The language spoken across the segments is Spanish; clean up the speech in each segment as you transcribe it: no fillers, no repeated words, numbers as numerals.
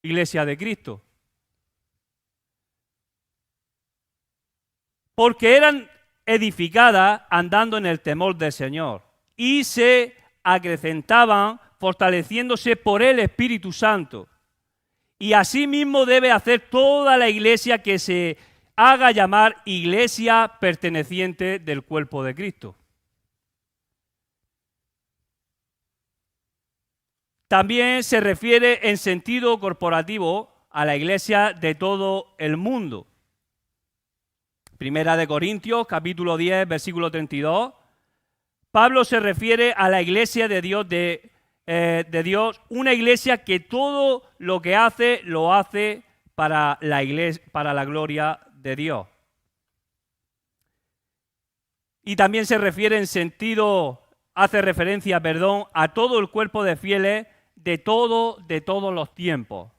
Iglesia de Cristo. Porque eran edificadas andando en el temor del Señor y se acrecentaban fortaleciéndose por el Espíritu Santo. Y así mismo debe hacer toda la iglesia que se haga llamar iglesia perteneciente del cuerpo de Cristo. También se refiere en sentido corporativo a la iglesia de todo el mundo. Primera de Corintios, capítulo 10, versículo 32. Pablo se refiere a la iglesia de Dios, una iglesia que todo lo que hace, lo hace para la iglesia, para la gloria de Dios. Y también se refiere en sentido, hace referencia, a todo el cuerpo de fieles de todos los tiempos.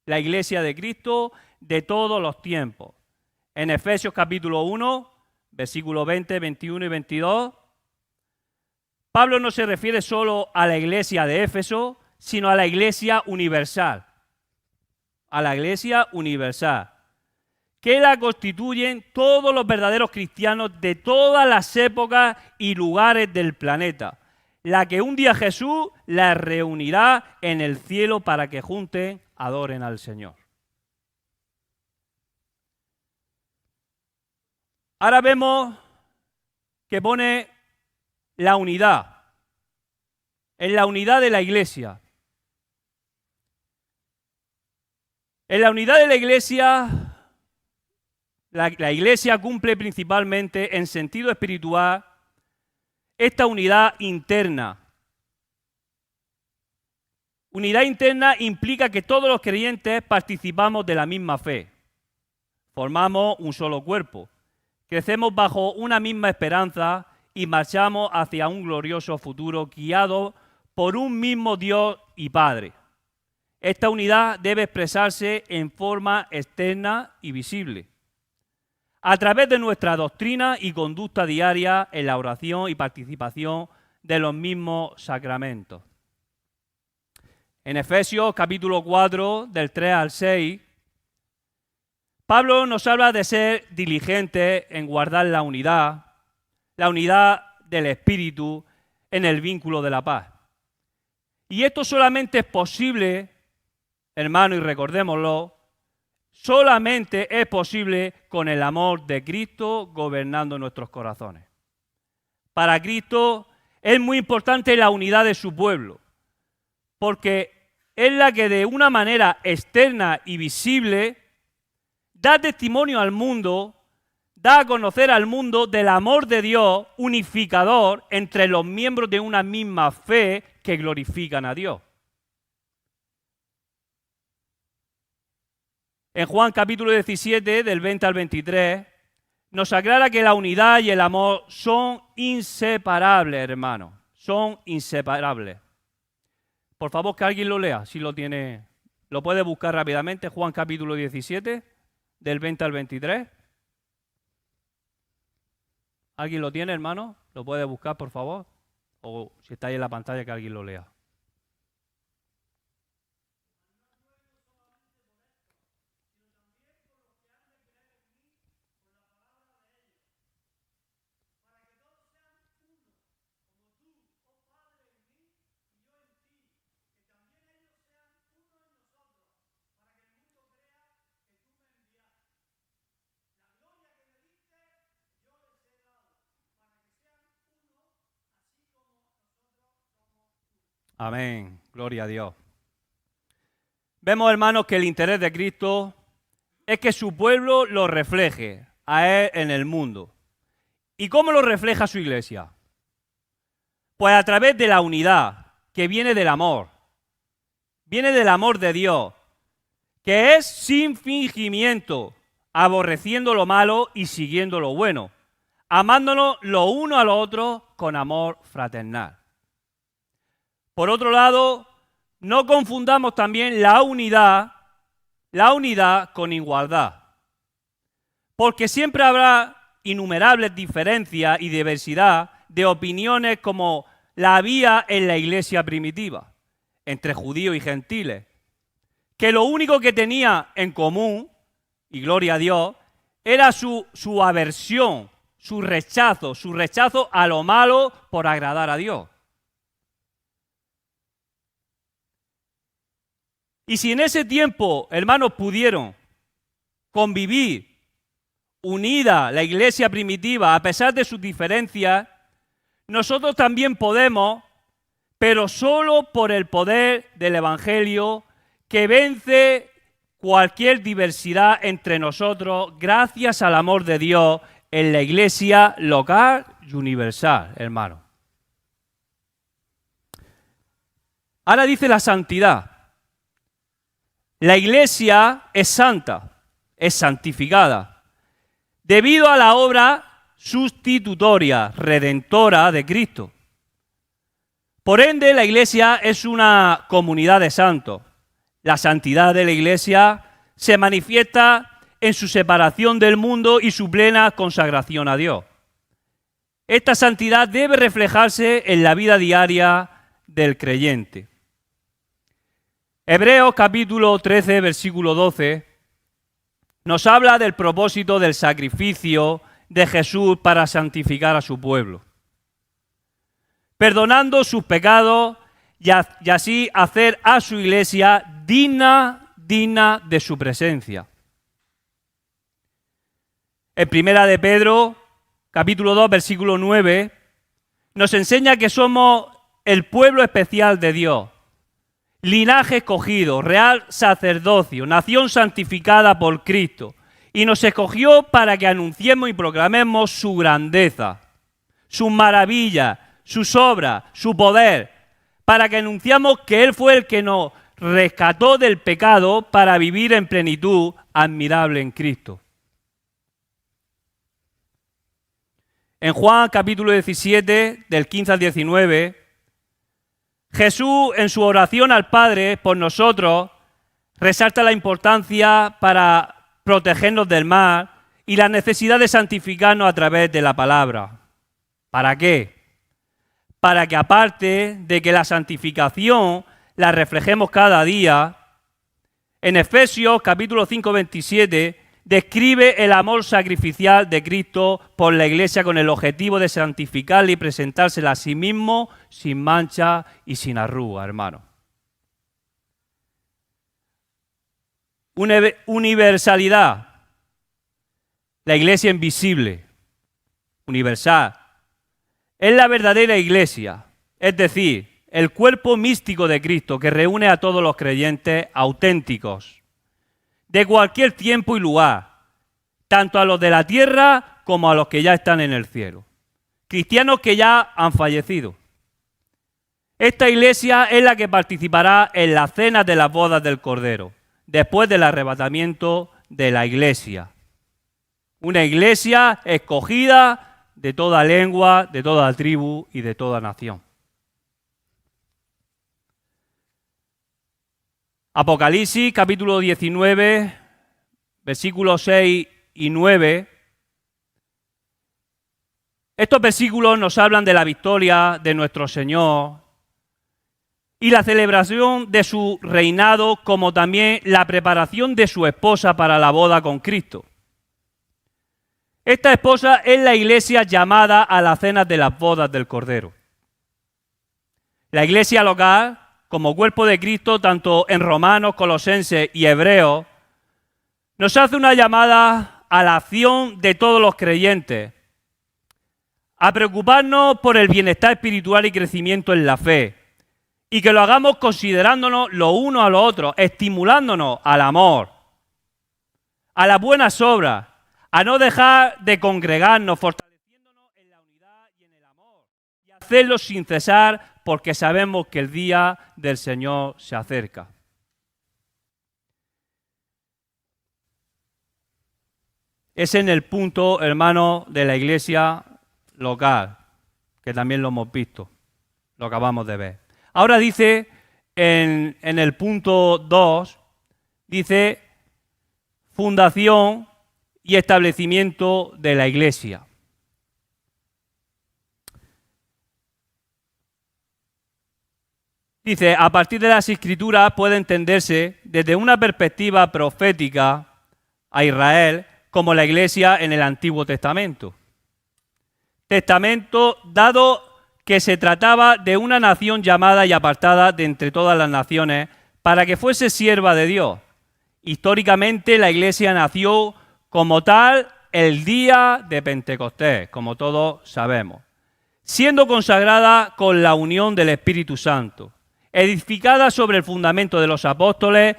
La iglesia de Cristo de todos los tiempos. En Efesios capítulo 1, versículos 20, 21 y 22, Pablo no se refiere solo a la iglesia de Éfeso, sino a la iglesia universal. A la iglesia universal, que la constituyen todos los verdaderos cristianos de todas las épocas y lugares del planeta, la que un día Jesús la reunirá en el cielo para que juntos adoren al Señor. Ahora vemos que pone la unidad, en la unidad de la iglesia. En la unidad de la iglesia, la iglesia cumple principalmente en sentido espiritual esta unidad interna. Unidad interna implica que todos los creyentes participamos de la misma fe. Formamos un solo cuerpo. Crecemos bajo una misma esperanza y marchamos hacia un glorioso futuro guiados por un mismo Dios y Padre. Esta unidad debe expresarse en forma externa y visible, a través de nuestra doctrina y conducta diaria en la oración y participación de los mismos sacramentos. En Efesios capítulo 4, del 3 al 6, Pablo nos habla de ser diligentes en guardar la unidad del Espíritu en el vínculo de la paz. Y esto solamente es posible, hermano, y recordémoslo, solamente es posible con el amor de Cristo gobernando nuestros corazones. Para Cristo es muy importante la unidad de su pueblo, porque es la que de una manera externa y visible da testimonio al mundo, da a conocer al mundo del amor de Dios unificador entre los miembros de una misma fe que glorifican a Dios. En Juan capítulo 17, del 20 al 23, nos aclara que la unidad y el amor son inseparables, hermanos. Son inseparables. Por favor, que alguien lo lea, si lo tiene. Lo puede buscar rápidamente, Juan capítulo 17, del 20 al 23. ¿Alguien lo tiene, hermano? ¿Lo puede buscar, por favor? O si está ahí en la pantalla, que alguien lo lea. Amén. Gloria a Dios. Vemos, hermanos, que el interés de Cristo es que su pueblo lo refleje a Él en el mundo. ¿Y cómo lo refleja su iglesia? Pues a través de la unidad, que viene del amor. Viene del amor de Dios, que es sin fingimiento, aborreciendo lo malo y siguiendo lo bueno, amándonos lo uno a lo otro con amor fraternal. Por otro lado, no confundamos también la unidad con igualdad, porque siempre habrá innumerables diferencias y diversidad de opiniones como la había en la iglesia primitiva, entre judíos y gentiles, que lo único que tenía en común, y gloria a Dios, era su aversión, su rechazo a lo malo por agradar a Dios. Y si en ese tiempo, hermanos, pudieron convivir unida la iglesia primitiva a pesar de sus diferencias, nosotros también podemos, pero solo por el poder del Evangelio que vence cualquier diversidad entre nosotros gracias al amor de Dios en la iglesia local y universal, hermano. Ahora dice la santidad. La iglesia es santa, es santificada, debido a la obra sustitutoria, redentora de Cristo. Por ende, la iglesia es una comunidad de santos. La santidad de la iglesia se manifiesta en su separación del mundo y su plena consagración a Dios. Esta santidad debe reflejarse en la vida diaria del creyente. Hebreos capítulo 13, versículo 12, nos habla del propósito del sacrificio de Jesús para santificar a su pueblo, perdonando sus pecados y así hacer a su iglesia digna de su presencia. En Primera de Pedro, capítulo 2, versículo 9, nos enseña que somos el pueblo especial de Dios, linaje escogido, real sacerdocio, nación santificada por Cristo, y nos escogió para que anunciemos y proclamemos su grandeza, sus maravillas, sus obras, su poder, para que anunciamos que Él fue el que nos rescató del pecado para vivir en plenitud admirable en Cristo. En Juan capítulo 17, del 15 al 19, Jesús en su oración al Padre por nosotros resalta la importancia para protegernos del mal y la necesidad de santificarnos a través de la palabra. ¿Para qué? Para que aparte de que la santificación la reflejemos cada día, en Efesios capítulo 5, 27, describe el amor sacrificial de Cristo por la iglesia con el objetivo de santificarla y presentársela a sí mismo sin mancha y sin arruga, hermano. Universalidad. La iglesia invisible, universal, es la verdadera iglesia, es decir, el cuerpo místico de Cristo que reúne a todos los creyentes auténticos, de cualquier tiempo y lugar, tanto a los de la tierra como a los que ya están en el cielo. Cristianos que ya han fallecido. Esta iglesia es la que participará en las cenas de las bodas del Cordero, después del arrebatamiento de la iglesia. Una iglesia escogida de toda lengua, de toda tribu y de toda nación. Apocalipsis capítulo 19, versículos 6 y 9. Estos versículos nos hablan de la victoria de nuestro Señor y la celebración de su reinado, como también la preparación de su esposa para la boda con Cristo. Esta esposa es la iglesia llamada a las cenas de las bodas del Cordero. La iglesia local, como cuerpo de Cristo, tanto en Romanos, Colosenses y Hebreos, nos hace una llamada a la acción de todos los creyentes, a preocuparnos por el bienestar espiritual y crecimiento en la fe, y que lo hagamos considerándonos los unos a los otros, estimulándonos al amor, a las buenas obras, a no dejar de congregarnos, fortaleciéndonos hacerlo sin cesar, porque sabemos que el día del Señor se acerca. Es en el punto, hermano, de la iglesia local, que también lo hemos visto, lo acabamos de ver. Ahora dice, en el punto 2, dice fundación y establecimiento de la iglesia. Dice, a partir de las Escrituras puede entenderse desde una perspectiva profética a Israel como la iglesia en el Antiguo Testamento. Testamento dado que se trataba de una nación llamada y apartada de entre todas las naciones para que fuese sierva de Dios. Históricamente la iglesia nació como tal el día de Pentecostés, como todos sabemos, siendo consagrada con la unión del Espíritu Santo, edificada sobre el fundamento de los apóstoles,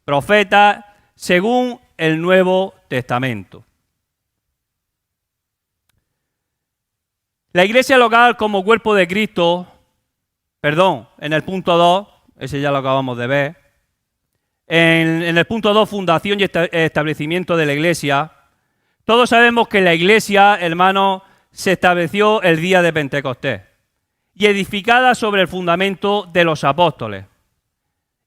profetas, según el Nuevo Testamento. La iglesia local como cuerpo de Cristo, en el punto 2, ese ya lo acabamos de ver, en el punto 2, fundación y establecimiento de la iglesia, todos sabemos que la iglesia, hermanos, se estableció el día de Pentecostés y edificada sobre el fundamento de los apóstoles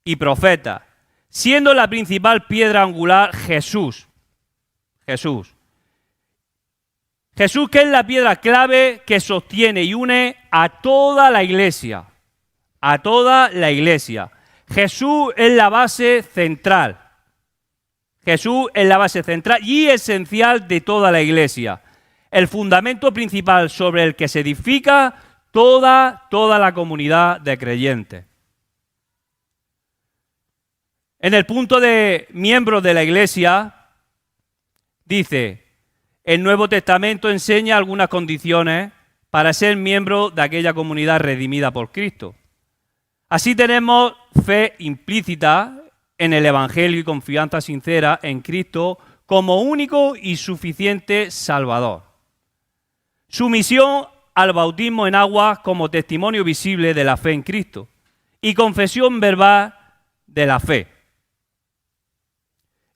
y profetas, siendo la principal piedra angular Jesús. Jesús, que es la piedra clave que sostiene y une a toda la iglesia. A toda la iglesia. Jesús es la base central. Jesús es la base central y esencial de toda la iglesia. El fundamento principal sobre el que se edifica toda la comunidad de creyentes. En el punto de miembros de la iglesia, dice, el Nuevo Testamento enseña algunas condiciones para ser miembro de aquella comunidad redimida por Cristo. Así tenemos fe implícita en el Evangelio y confianza sincera en Cristo como único y suficiente Salvador. Sumisión al bautismo en agua como testimonio visible de la fe en Cristo y confesión verbal de la fe.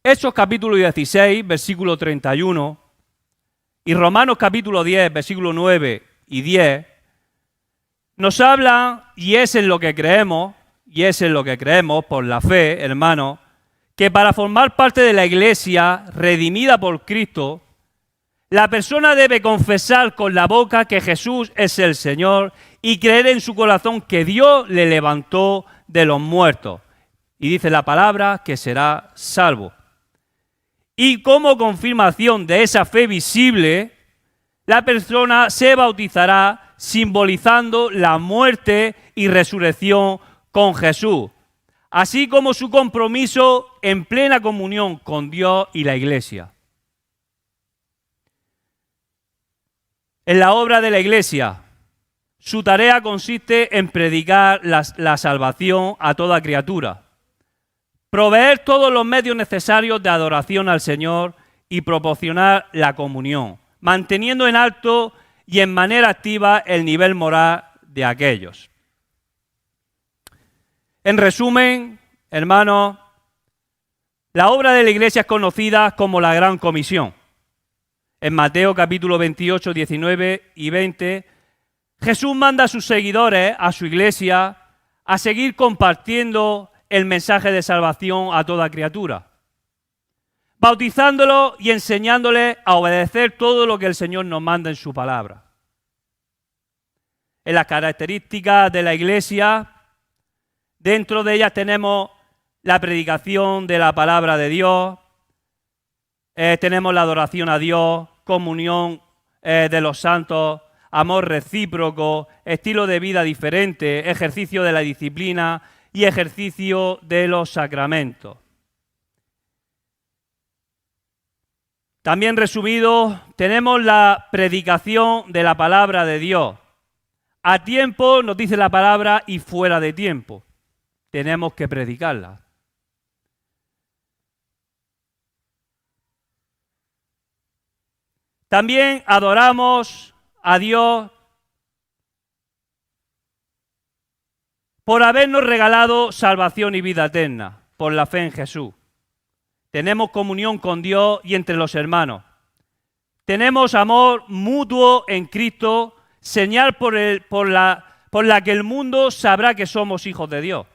Hechos capítulo 16, versículo 31 y Romanos capítulo 10, versículo 9 y 10 nos hablan, y es en lo que creemos por la fe, hermanos, que para formar parte de la iglesia redimida por Cristo, la persona debe confesar con la boca que Jesús es el Señor y creer en su corazón que Dios le levantó de los muertos. Y dice la palabra que será salvo. Y como confirmación de esa fe visible, la persona se bautizará simbolizando la muerte y resurrección con Jesús, así como su compromiso en plena comunión con Dios y la iglesia. En la obra de la iglesia, su tarea consiste en predicar la salvación a toda criatura, proveer todos los medios necesarios de adoración al Señor y proporcionar la comunión, manteniendo en alto y en manera activa el nivel moral de aquellos. En resumen, hermanos, la obra de la iglesia es conocida como la Gran Comisión. En Mateo capítulo 28, 19 y 20, Jesús manda a sus seguidores, a su iglesia, a seguir compartiendo el mensaje de salvación a toda criatura, bautizándolos y enseñándoles a obedecer todo lo que el Señor nos manda en su palabra. En las características de la iglesia, dentro de ellas tenemos la predicación de la palabra de Dios, tenemos la adoración a Dios, comunión de los santos, amor recíproco, estilo de vida diferente, ejercicio de la disciplina y ejercicio de los sacramentos. También resumido, tenemos la predicación de la palabra de Dios. A tiempo, nos dice la palabra, y fuera de tiempo. Tenemos que predicarla. También adoramos a Dios por habernos regalado salvación y vida eterna, por la fe en Jesús. Tenemos comunión con Dios y entre los hermanos. Tenemos amor mutuo en Cristo, señal por la que el mundo sabrá que somos hijos de Dios.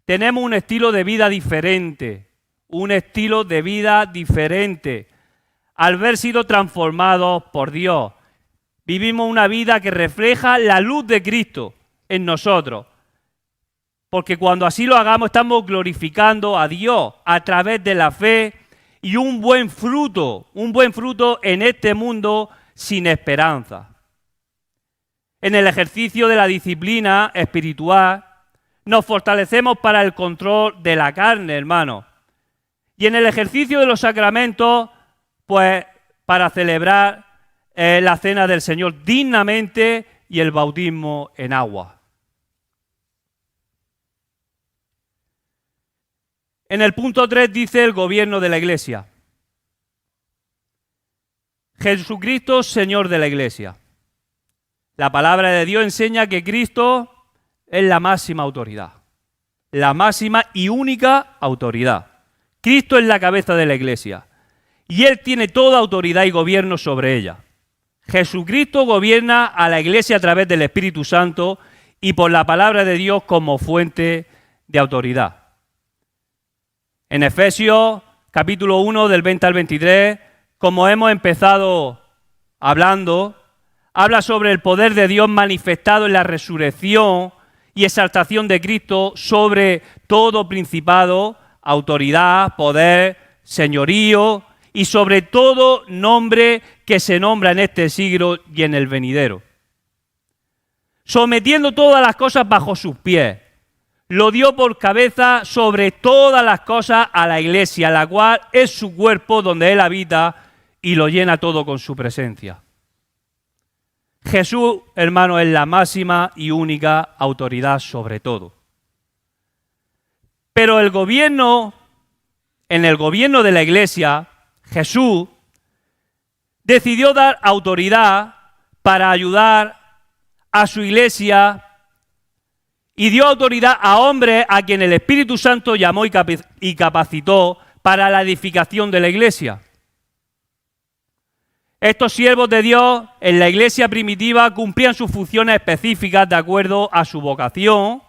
Tenemos un estilo de vida diferente, al haber sido transformados por Dios. Vivimos una vida que refleja la luz de Cristo en nosotros, porque cuando así lo hagamos estamos glorificando a Dios a través de la fe y un buen fruto en este mundo sin esperanza. En el ejercicio de la disciplina espiritual nos fortalecemos para el control de la carne, hermano. Y en el ejercicio de los sacramentos, pues para celebrar la cena del Señor dignamente y el bautismo en agua. En el punto 3 dice el gobierno de la Iglesia. Jesucristo, Señor de la Iglesia. La palabra de Dios enseña que Cristo es la máxima autoridad, la máxima y única autoridad. Cristo es la cabeza de la Iglesia y Él tiene toda autoridad y gobierno sobre ella. Jesucristo gobierna a la Iglesia a través del Espíritu Santo y por la palabra de Dios como fuente de autoridad. En Efesios capítulo 1 del 20 al 23, como hemos empezado hablando, habla sobre el poder de Dios manifestado en la resurrección y exaltación de Cristo sobre todo principado, autoridad, poder, señorío y sobre todo nombre que se nombra en este siglo y en el venidero. Sometiendo todas las cosas bajo sus pies, lo dio por cabeza sobre todas las cosas a la Iglesia, la cual es su cuerpo donde Él habita y lo llena todo con su presencia. Jesús, hermano, es la máxima y única autoridad sobre todo. Pero en el gobierno de la Iglesia, Jesús decidió dar autoridad para ayudar a su Iglesia y dio autoridad a hombres a quien el Espíritu Santo llamó y capacitó para la edificación de la Iglesia. Estos siervos de Dios en la Iglesia primitiva cumplían sus funciones específicas de acuerdo a su vocación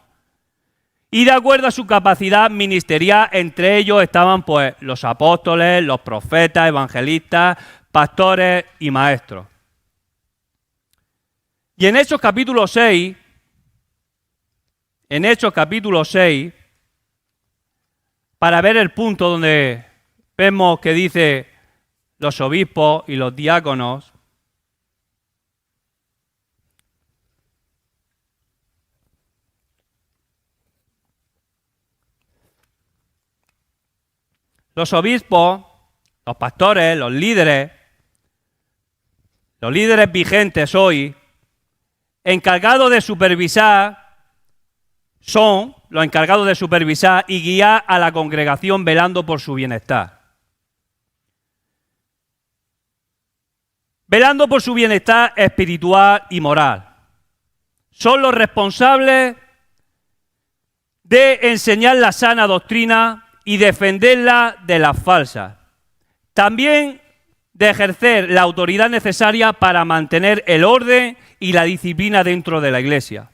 y de acuerdo a su capacidad ministerial. Entre ellos estaban pues los apóstoles, los profetas, evangelistas, pastores y maestros. Y en Hechos capítulo 6, para ver el punto donde vemos que dice los obispos y los diáconos, los obispos, los pastores, los líderes vigentes hoy, encargados de supervisar, son los encargados de supervisar y guiar a la congregación velando por su bienestar. Velando por su bienestar espiritual y moral. Son los responsables de enseñar la sana doctrina y defenderla de las falsas. También de ejercer la autoridad necesaria para mantener el orden y la disciplina dentro de la Iglesia.